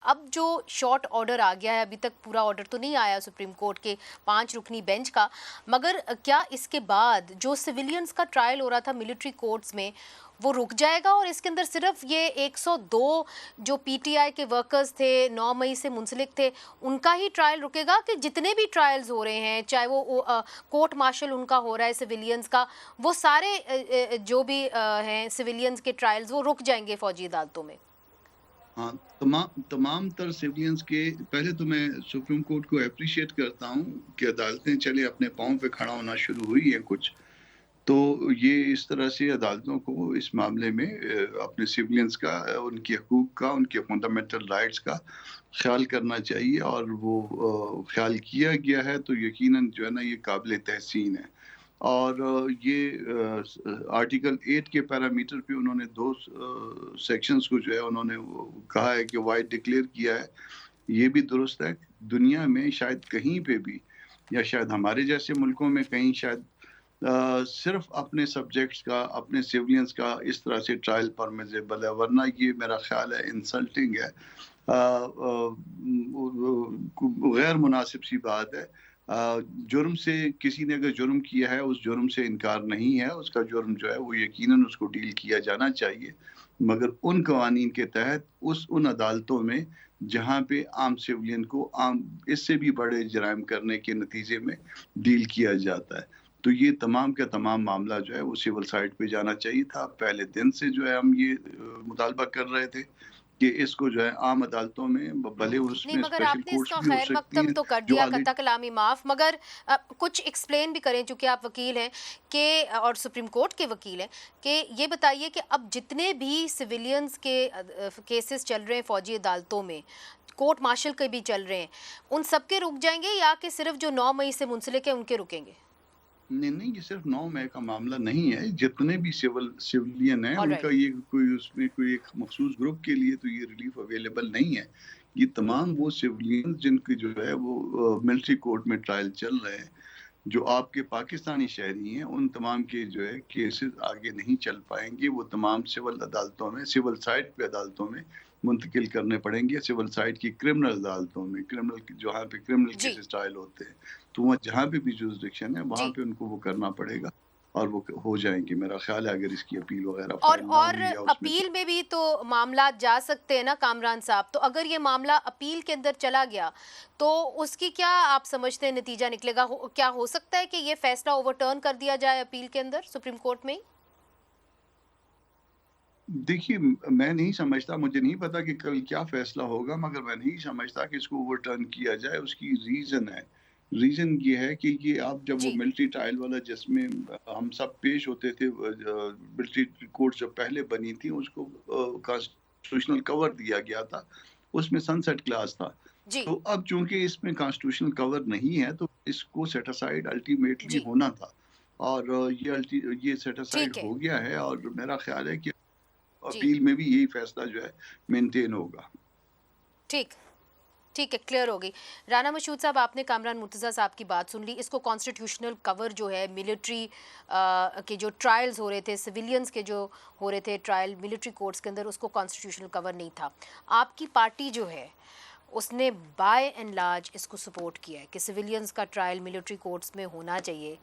अब जो short order आ गया है, अभी तक पूरा ऑर्डर तो नहीं आया सुप्रीम कोर्ट के 5 रुकनी बेंच का, मगर क्या इसके बाद जो सिविलियंस का ट्रायल हो रहा था मिलिट्री कोर्ट्स में वो रुक जाएगा और इसके अंदर सिर्फ ये 102 जो पीटीआई के वर्कर्स थे 9 मई से मुंसलिक थे उनका ही ट्रायल रुकेगा, कि जितने भी ट्रायल्स हो रहे हैं चाहे वो कोर्ट मार्शल उनका हो रहा है सिविलियंस का, वो सारे जो भी हैं सिविलियंस के ट्रायल्स वो रुक जाएंगे फौजी अदालतों में? हाँ, तमाम तर सिविलियंस के पहले तो मैं सुप्रीम कोर्ट को एप्रिशिएट करता हूँ कि अदालतें चले अपने पाँव पे खड़ा होना शुरू हुई है कुछ। तो ये इस तरह से अदालतों को इस मामले में अपने सिविलियंस का, उनके हकूक़ का, उनके फंडामेंटल राइट्स का ख़्याल करना चाहिए और वो ख़्याल किया गया है तो यकीनन जो है ना ये काबिल तहसीन है। और ये आर्टिकल 8 के पैरामीटर पे उन्होंने 2 सेक्शंस को जो है उन्होंने वो कहा है कि वाइड डिक्लेयर किया है। ये भी दुरुस्त है। दुनिया में शायद कहीं पे भी या शायद हमारे जैसे मुल्कों में कहीं शायद सिर्फ़ अपने सब्जेक्ट्स का, अपने सिविलियंस का इस तरह से ट्रायल परमिसिबल है, वरना ये मेरा ख़्याल है इंसल्टिंग है। गैर मुनासिब सी बात है। जुर्म से किसी ने अगर जुर्म किया है, उस जुर्म से इनकार नहीं है, उसका जुर्म जो है वो यकीनन उसको डील किया जाना चाहिए। मगर उन कवानीन के तहत उन अदालतों में जहाँ पे आम सिविलियन को आम इससे भी बड़े जराइम करने के नतीजे में डील किया जाता है। तो ये तमाम का तमाम मामला जो है वो सिविल साइड पे जाना चाहिए था। पहले दिन से जो है हम ये मुतालबा कर रहे थे कि इसको जो है आम अदालतों में भले नहीं, उसमें मगर स्पेशल आपने कोर्ट्स इसका भी हो खैर सकती मकदम हैं तो कर जो दिया, ऑलरेडी। कता कलामी माफ, मगर कुछ एक्सप्लेन भी करें चूंकि आप वकील हैं कि और सुप्रीम कोर्ट के वकील हैं, कि ये बताइए कि अब जितने भी सिविलियंस के केसेस चल रहे हैं फौजी अदालतों में, कोर्ट मार्शल के भी चल रहे हैं, उन सब के रुक जाएंगे या कि सिर्फ जो 9 मई से मुंसलिक है उनके रुकेंगे? नहीं, नहीं, ये सिर्फ़ 9 मई का मामला नहीं है। जितने भी सिविलियन हैं, ऑल उनका राइट। ये कोई उसमें कोई एक मख़सूस ग्रुप के लिए तो ये रिलीफ़ अवेलेबल नहीं है। ये तमाम वो सिविलियन जिनके जो है वो मिलिट्री कोर्ट में ट्रायल चल रहे हैं, जो आपके पाकिस्तानी शहरी हैं, उन तमाम के जो है केसेस आगे नहीं चल पाएँगे। वो तमाम सिविल अदालतों में, सिविल साइड पे अदालतों में मुंतकिल करने पड़ेंगे। सिविल साइड की क्रिमिनल अदालतों में, जहाँ पे क्रिमिनल जी। केसेस ट्रायल होते हैं। तो वहाँ जहाँ पे भी जुरिसडिक्शन है, वहाँ जी। पे उनको वो करना पड़ेगा और वो हो जाएँगे। मेरा ख़्याल है अगर इसकी अपील वग़ैरह और फ़ाइल ना और हुई या उसमें अपील में भी तो मामला जा सकते हैं ना कामरान साहब, तो अगर ये मामला अपील के अंदर चला गया तो उसकी क्या आप समझते हैं नतीजा निकलेगा? क्या हो सकता है कि ये फैसला ओवरटर्न कर दिया जाए अपील के अंदर सुप्रीम कोर्ट में ही? देखिए, मैं नहीं समझता, मुझे नहीं पता कि कल क्या फ़ैसला होगा, मगर मैं नहीं समझता कि इसको ओवरटर्न किया जाए। उसकी रीज़न है। रीज़न ये है कि ये अब जब वो जी। मिलिट्री ट्रायल वाला जिसमें हम सब पेश होते थे, मिलिट्री कोर्ट जो पहले बनी थी उसको कॉन्स्टिट्यूशनल कवर दिया गया था। उसमें सनसेट क्लॉज़ था। जी। तो अब चूँकि इसमें कॉन्स्टिट्यूशनल कवर नहीं है तो इसको सेट असाइड अल्टीमेटली जी। होना था और ये सेट असाइड ठीक है। हो गया है और मेरा ख़्याल है कि जी। अपील में भी यही फैसला जो है मेंटेन होगा। ठीक। ठीक है, क्लियर हो गई। राना मशहूद साहब, आपने कामरान मुर्तज़ा साहब की बात सुन ली। इसको कॉन्स्टिट्यूशनल कवर जो है मिलिट्री के जो ट्रायल्स हो रहे थे, सिविलियंस के जो हो रहे थे ट्रायल मिलिट्री कोर्ट्स के अंदर, उसको कॉन्स्टिट्यूशनल कवर नहीं था। आपकी पार्टी जो है उसने बाय एंड लार्ज इसको सपोर्ट किया है कि सिविलियंस का ट्रायल मिलिट्री कोर्ट्स में होना चाहिए।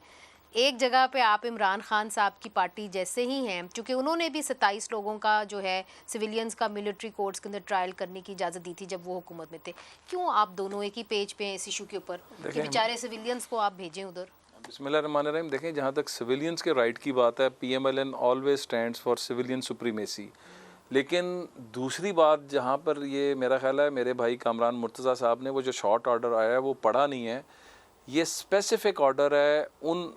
एक जगह पे आप इमरान खान साहब की पार्टी जैसे ही हैं, क्योंकि उन्होंने भी 27 लोगों का जो है सिविलियंस का मिलिट्री कोर्ट्स के अंदर ट्रायल करने की इजाज़त दी थी जब वो हुकूमत में थे। क्यों आप दोनों एक ही पेज पे हैं इस इशू के ऊपर कि देखें, बेचारे सिविलियंस को आप भेजें उधर? बिस्मिल्लाहिर्रहमानिर्रहीम। देखें, जहाँ तक सिविलियंस के राइट की बात है, PMLN always stands for civilian supremacy. लेकिन दूसरी बात जहाँ पर ये मेरा ख्याल है मेरे भाई कामरान मुर्तज़ा साहब ने वो जो शॉर्ट ऑर्डर आया है वो पढ़ा नहीं है। ये स्पेसिफिक ऑर्डर है उन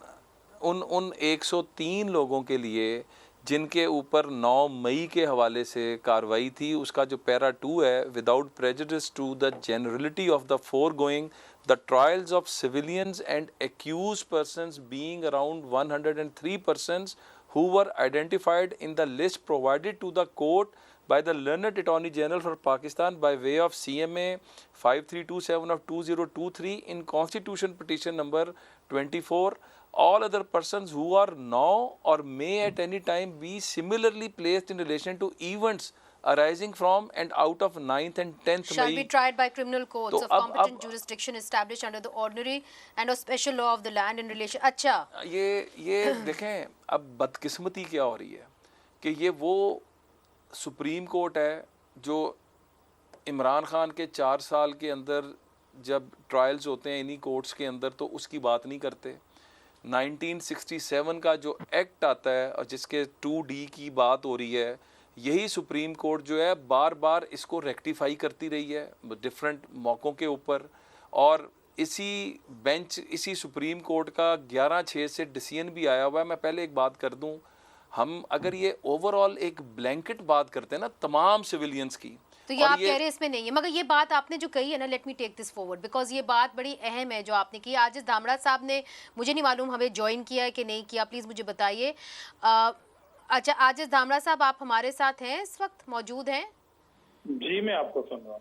उन उन 103 लोगों के लिए जिनके ऊपर 9 मई के हवाले से कार्रवाई थी। उसका जो पैरा 2 है, without prejudice to the generality of the foregoing the trials of civilians and accused persons being around 103 persons who were identified in the list provided to the court by the learned Attorney General for Pakistan by way of CMA 5327 of 2023 in Constitution Petition number 24. All other persons who are now or may at any time be similarly placed in relation to events arising from and out of 9th and 10th shall be मई। tried by criminal courts तो of competent jurisdiction established under the ordinary and of special law of the land in relation। अच्छा, ये देखें अब बदकिस्मती क्या हो रही है कि ये वो सुप्रीम कोर्ट है जो इमरान खान के 4 साल के अंदर जब ट्रायल्स होते हैं इन्हीं कोर्ट्स के अंदर तो उसकी बात नहीं करते। 1967 का जो एक्ट आता है और जिसके 2D की बात हो रही है, यही सुप्रीम कोर्ट जो है बार बार इसको रेक्टिफाई करती रही है डिफरेंट मौक़ों के ऊपर। और इसी बेंच, इसी सुप्रीम कोर्ट का 11/6 से डिसीजन भी आया हुआ है। मैं पहले एक बात कर दूं, हम अगर ये ओवरऑल एक ब्लैंकेट बात करते हैं ना तमाम सिविलियंस की, तो ये आप कह रहे हैं इसमें नहीं है, मगर ये बात आपने जो कही है ना, let me take this forward because ये बात बड़ी अहम है जो आपने की। आजिज धामड़ा साहब ने, मुझे नहीं मालूम हमें ज्वाइन किया है कि नहीं किया, प्लीज़ मुझे बताइए। अच्छा, आजिज धामड़ा साहब आप हमारे साथ हैं, इस वक्त मौजूद हैं? जी, मैं आपको सुन रहा हूँ।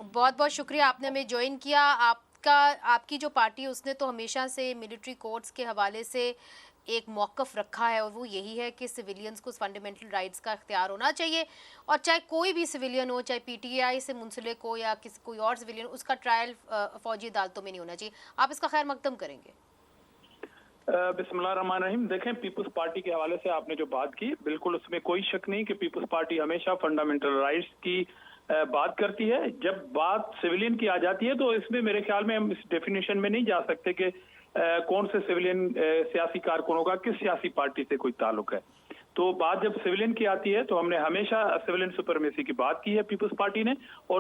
बहुत बहुत शुक्रिया, आपने हमें ज्वाइन किया। आपकी जो पार्टी है उसने तो हमेशा से मिलिट्री कोर्ट्स के हवाले से एक मौक़िफ़ रखा है और वो यही है कि सिविलियंस को फंडामेंटल राइट्स का इख्तियार होना चाहिए और चाहे कोई भी सिविलियन हो, चाहे PTI से मुंसलिक हो या कोई और सिविलियन, उसका ट्रायल फ़ौजी अदालतों में नहीं होना चाहिए। आप इसका खैर मकदम करेंगे? बिस्मिल्लाहिर्रहमानिर्रहीम। देखें, पीपल्स पार्टी के हवाले से आपने जो बात की, बिल्कुल उसमें कोई शक नहीं कि पीपल्स पार्टी हमेशा फंडामेंटल राइट्स की बात करती है। जब बात सिविलियन की आ जाती है तो इसमें मेरे ख्याल में हम इस डेफिनेशन में नहीं जा सकते कि कौन से सिविलियन सियासी कारकुनों का किस सियासी पार्टी से कोई ताल्लुक है। तो बात जब सिविलियन की आती है तो हमने हमेशा सिविलियन सुपरमेसी की बात की है पीपल्स पार्टी ने, और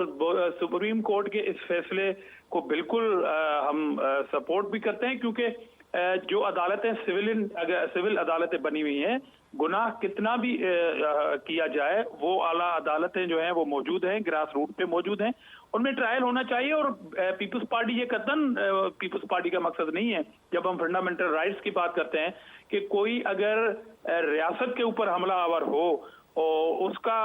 सुप्रीम कोर्ट के इस फैसले को बिल्कुल हम सपोर्ट भी करते हैं, क्योंकि जो अदालतें सिविल अदालतें बनी हुई हैं, गुनाह कितना भी किया जाए वो आला अदालतें जो हैं वो मौजूद हैं, ग्रास रूट पे मौजूद हैं, उनमें ट्रायल होना चाहिए। और पीपल्स पार्टी ये कतन पीपल्स पार्टी का मकसद नहीं है, जब हम फंडामेंटल राइट्स की बात करते हैं, कि कोई अगर रियासत के ऊपर हमलावर हो और उसका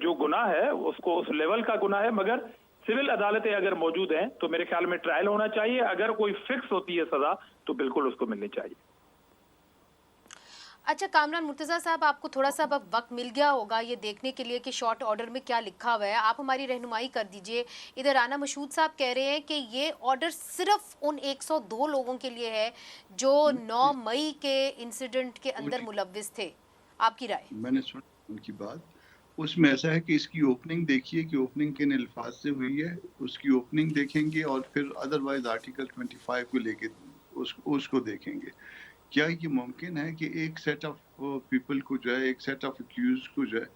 जो गुनाह है उसको उस लेवल का गुनाह है, मगर सिविल अदालतें अगर मौजूद हैं तो मेरे ख्याल में ट्रायल होना चाहिए। अगर कोई फिक्स होती है सजा तो बिल्कुल उसको मिलनी चाहिए। अच्छा, कामरान मुर्तज़ा साहब, आपको थोड़ा सा अब वक्त मिल गया होगा ये देखने के लिए कि शॉर्ट ऑर्डर में क्या लिखा हुआ है, आप हमारी रहनुमाई कर दीजिए। इधर राना मशहूद साहब कह रहे हैं कि ये ऑर्डर सिर्फ उन 102 लोगों के लिए है जो 9 मई के इंसिडेंट के अंदर मुलव्विस थे। आपकी राय? मैंने सुना उनकी बात, उसमें ऐसा है कि इसकी ओपनिंग देखिए कि ओपनिंग किन अल्फाज से हुई है, उसकी ओपनिंग देखेंगे और फिर अदरवाइज आर्टिकल 25 को लेके उसको देखेंगे। क्या ये मुमकिन है कि एक सेट ऑफ पीपल को जो है, एक सेट ऑफ अक्यूज को जो है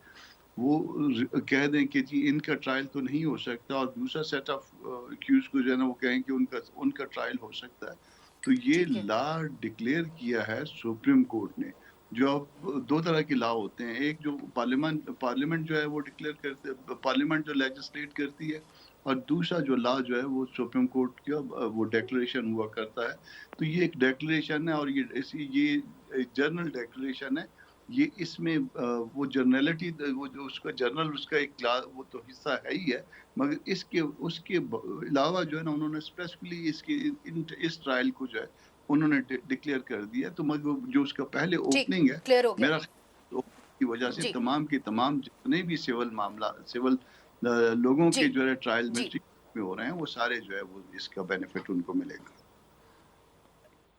वो कह दें कि जी इनका ट्रायल तो नहीं हो सकता, और दूसरा सेट ऑफ अक्यूज को जो है ना वो कहें कि उनका ट्रायल हो सकता है? तो ये लॉ डिक्लेयर किया है सुप्रीम कोर्ट ने। जो अब 2 तरह के लॉ होते हैं, एक जो पार्लियामेंट जो है वो डिक्लेयर करते, पार्लियामेंट जो लेजिस्लेट करती है, और दूसरा जो लॉ जो है वो सुप्रीम कोर्ट का वो डिक्लेरेशन हुआ करता है। तो ये एक डिक्लेरेशन है और ये जर्नल डिक्लेरेशन है। ये इसमें वो जर्नलिटी, वो जो उसका जर्नल, उसका एक क्लास वो तो हिस्सा है ही है, मगर उसके अलावा जो है ना उन्होंने स्पेसिफिकली इस ट्रायल को जो है उन्होंने डिक्लेयर कर दिया। तो मगर जो उसका पहले ओपनिंग है, मेरा की वजह से तमाम के तमाम जितने भी सिविल लोगों के जो है ट्रायल में हो रहे हैं, वो सारे जो है वो इसका बेनिफिट उनको मिलेगा।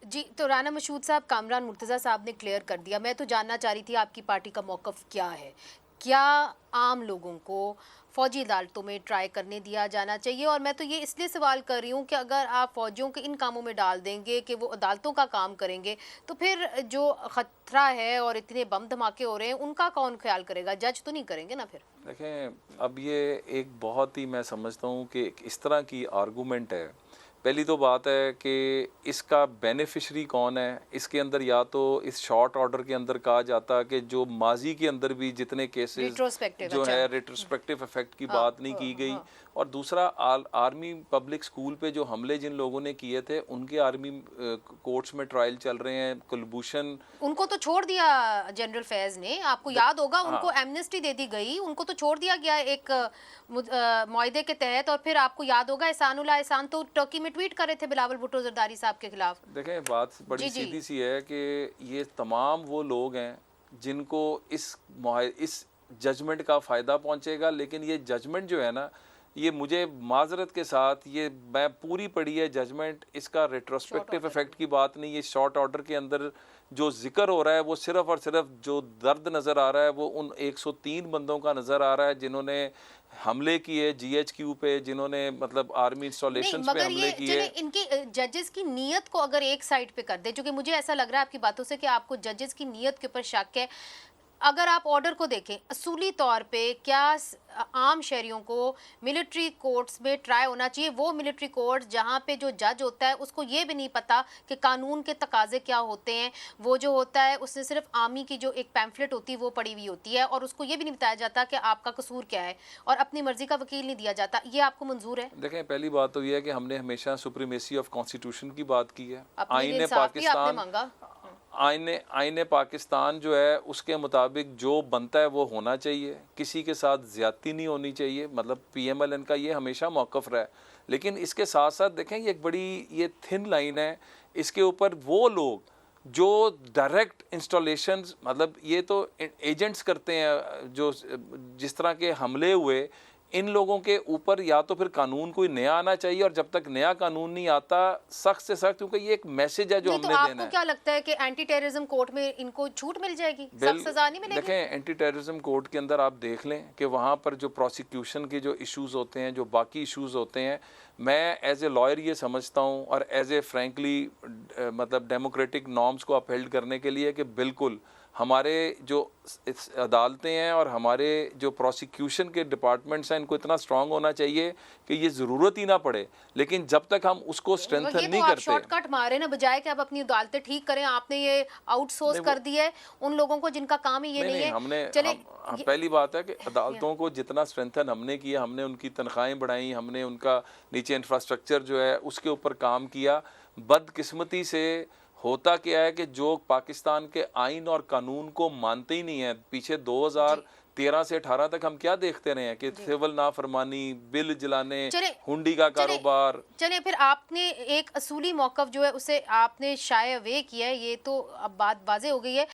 जी, तो राना मशहूद साहब, कामरान मुर्तज़ा साहब ने क्लियर कर दिया। मैं तो जानना चाह रही थी आपकी पार्टी का मौक़िफ़ क्या है। क्या आम लोगों को फ़ौजी अदालतों में ट्राई करने दिया जाना चाहिए? और मैं तो ये इसलिए सवाल कर रही हूँ कि अगर आप फ़ौजियों के इन कामों में डाल देंगे कि वो अदालतों का काम करेंगे, तो फिर जो ख़तरा है और इतने बम धमाके हो रहे हैं उनका कौन ख्याल करेगा? जज तो नहीं करेंगे ना फिर? देखें, अब ये एक बहुत ही, मैं समझता हूँ कि इस तरह की आर्गूमेंट है। पहली तो बात है कि इसका बेनिफिशरी कौन है। इसके अंदर या तो इस शॉर्ट ऑर्डर के अंदर कहा जाता कि जो माजी के अंदर भी जितने केसेस जो है रेट्रोस्पेक्टिव इफेक्ट की बात नहीं की गई, और दूसरा आर्मी पब्लिक स्कूल पे जो हमले जिन लोगों ने किए थे उनके आर्मी कोर्ट्स में ट्रायल चल रहे हैं। कुलभूषण, उनको तो छोड़ दिया जनरल फैज ने, आपको याद होगा, उनको एमनेस्टी दे दी गई, उनको तो छोड़ दिया गया एक मुआहदे के तहत। और फिर आपको याद होगा एहसान तो टर्की में ट्वीट कर रहे थे बिलावल भुट्टो जरदारी साहब के खिलाफ। देखें, बात बड़ी सीधी सी है कि ये तमाम वो लोग हैं जिनको इस जजमेंट का फ़ायदा पहुंचेगा। लेकिन ये जजमेंट जो है ना, ये मुझे माजरत के साथ, ये मैं पूरी पढ़ी है जजमेंट, इसका रेट्रोस्पेक्टिव इफेक्ट की बात नहीं, ये शॉर्ट ऑर्डर के अंदर जो जिक्र हो रहा है वो सिर्फ और सिर्फ जो दर्द नज़र आ रहा है वो उन 103 बंदों का नज़र आ रहा है जिन्होंने हमले किए GHQ पे, जिन्होंने मतलब आर्मी नहीं, इंस्टॉलेशंस पे मगर हमले ये किए। चले इनकी जजेस की नीयत को अगर एक साइड पे कर दे, जो कि मुझे ऐसा लग रहा है आपकी बातों से कि आपको जजेस की नीयत के ऊपर शक है। अगर आप ऑर्डर को देखें असूली तौर पे, क्या आम शहरियों को मिलिट्री कोर्ट्स में ट्राई होना चाहिए? वो मिलिट्री कोर्ट्स जहाँ पे जो जज होता है उसको ये भी नहीं पता कि कानून के तकाजे क्या होते हैं। वो जो होता है उसने सिर्फ आर्मी की जो एक पैम्फलेट होती है वो पड़ी हुई होती है और उसको ये भी नहीं बताया जाता कि आपका कसूर क्या है, और अपनी मर्जी का वकील नहीं दिया जाता। ये आपको मंजूर है? देखें, पहली बात तो ये है कि हमने हमेशा सुप्रीमेसी ऑफ कॉन्स्टिट्यूशन की बात की है। अपने लिए आईने इंसाफ भी आपने पाकिस्तान मांगा। आईने पाकिस्तान जो है उसके मुताबिक जो बनता है वो होना चाहिए, किसी के साथ ज़्यादती नहीं होनी चाहिए। मतलब PMLN का ये हमेशा मौक़िफ़ रहा है। लेकिन इसके साथ साथ देखें, ये एक बड़ी ये थिन लाइन है। इसके ऊपर वो लोग जो डायरेक्ट इंस्टॉलेशंस, मतलब ये तो एजेंट्स करते हैं, जो जिस तरह के हमले हुए, इन लोगों के ऊपर या तो फिर कानून कोई नया आना चाहिए, और जब तक नया कानून नहीं आता सख्त से सख्त, क्योंकि ये एक मैसेज है जो नहीं, तो हमने देना आपको है। क्या लगता है कि एंटी टेररिज्म कोर्ट में इनको छूट मिल जाएगी, सख्त सजा नहीं मिलेगी? देखें, एंटी टेररिज्म कोर्ट के अंदर आप देख लें कि वहाँ पर जो प्रोसिक्यूशन के जो इश्यूज़ होते हैं, जो बाकी इश्यूज़ होते हैं, मैं एज ए लॉयर ये समझता हूँ, और एज ए फ्रेंकली मतलब डेमोक्रेटिक नॉर्म्स को अपहेल्ड करने के लिए, कि बिल्कुल हमारे जो अदालतें हैं और हमारे जो प्रोसिक्यूशन के डिपार्टमेंट्स हैं, इनको इतना स्ट्रांग होना चाहिए कि ये ज़रूरत ही ना पड़े। लेकिन जब तक हम उसको स्ट्रेंथन ये नहीं तो आप करते, शॉर्टकट मारे ना, बजाय कि आप अपनी अदालतें ठीक करें, आपने ये आउटसोर्स कर दिया है उन लोगों को जिनका काम ही ये नहीं है। हमने चले पहली बात है कि अदालतों को जितना स्ट्रेंथन हमने किया, हमने उनकी तनख्वाहें बढ़ाई, हमने उनका नीचे इंफ्रास्ट्रक्चर जो है उसके ऊपर काम किया। बदकिस्मती से होता क्या है कि जो पाकिस्तान के आइन और कानून को मानते ही नहीं है, पीछे 2013 से 18 तक हम क्या देखते रहे हैं कि सिविल नाफरमानी, बिल जलाने, हुंडी का कारोबार। चले फिर आपने एक असूली मौक़िफ़ जो है उसे आपने शाये वे किया है, ये तो अब बात वाज़ेह हो गई है।